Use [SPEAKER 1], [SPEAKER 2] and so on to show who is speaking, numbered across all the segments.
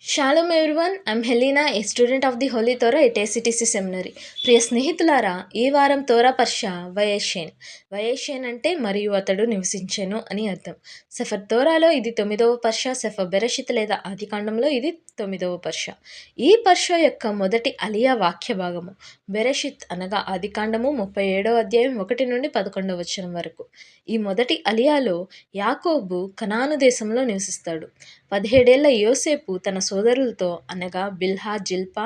[SPEAKER 1] Shalom everyone, I'm Helena, a student of the holy Torah at ACTC seminary. ప్రియ స్నేహితులారా, ఈ వారం తోరా పర్ష వయేషేన్. వయేషేన్ అంటే మరియు అతడు నివసించెను అని అర్థం. సెఫర్ తోరాలో ఇది 9వ పర్ష, సెఫర్ బెరషిత్ లేదా ఆదికాండంలో ఇది 9వ పర్ష. ఈ పర్ష యొక్క మొదటి అలియా వాక్య భాగము. బెరషిత్ అనగా ఆదికాండము 37వ అధ్యాయం 1 నుండి 11వ వచనం వరకు. ఈ మొదటి అలియాలో యాకోబు కనాను దేశంలో నివసిస్తాడు. 17 ఏళ్ల యోసేపు తన సోదరులతో అనగా బిల్హా, జిల్పా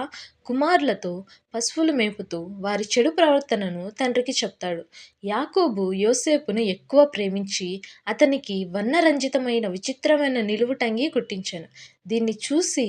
[SPEAKER 1] కుమారులతో పశువులు మేపుతూ వారి చెడు ప్రవర్తనను తండ్రికి చెప్తాడు. యాకోబు యోసేపును ఎక్కువ ప్రేమించి అతనికి వర్ణరంజితమైన విచిత్రమైన నిలువుటంగి కుట్టించాను. దీన్ని చూసి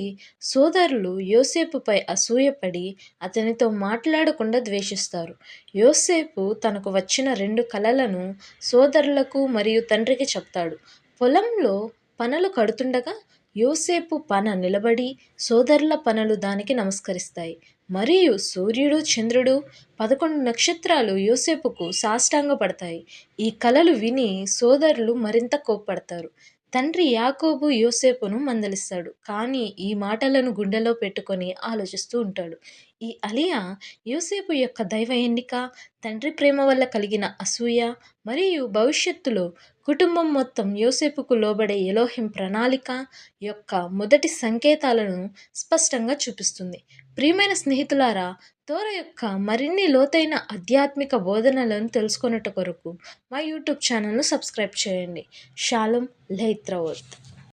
[SPEAKER 1] సోదరులు యోసేపుపై అసూయపడి అతనితో మాట్లాడకుండా ద్వేషిస్తారు. యోసేపు తనకు వచ్చిన 2 కలలను సోదరులకు మరియు తండ్రికి చెప్తాడు. పొలంలో పనలు కడుతుండగా యోసేపు పన నిలబడి సోదరుల పనలు దానికి నమస్కరిస్తాయి. మరియు సూర్యుడు, చంద్రుడు, 11 నక్షత్రాలు యోసేపుకు సాష్టాంగపడతాయి. ఈ కలలు విని సోదరులు మరింత కోప్పడతారు. తండ్రి యాకోబు యోసేపును మందలిస్తాడు, కానీ ఈ మాటలను గుండెలో పెట్టుకొని ఆలోచిస్తూ ఉంటాడు. ఈ అలియా యోసేపు యొక్క దైవ ఎన్నిక, తండ్రి ప్రేమ వల్ల కలిగిన అసూయ మరియు భవిష్యత్తులో కుటుంబం మొత్తం యోసేపుకు లోబడే ఎలోహిం ప్రణాళిక యొక్క మొదటి సంకేతాలను స్పష్టంగా చూపిస్తుంది. ప్రియమైన స్నేహితులారా, తోర యొక్క మరిన్ని లోతైన ఆధ్యాత్మిక బోధనలను తెలుసుకొనుట కొరకు మా యూట్యూబ్ ఛానల్ను సబ్స్క్రైబ్ చేయండి. షాలోమ్ లెయిత్రవోత్.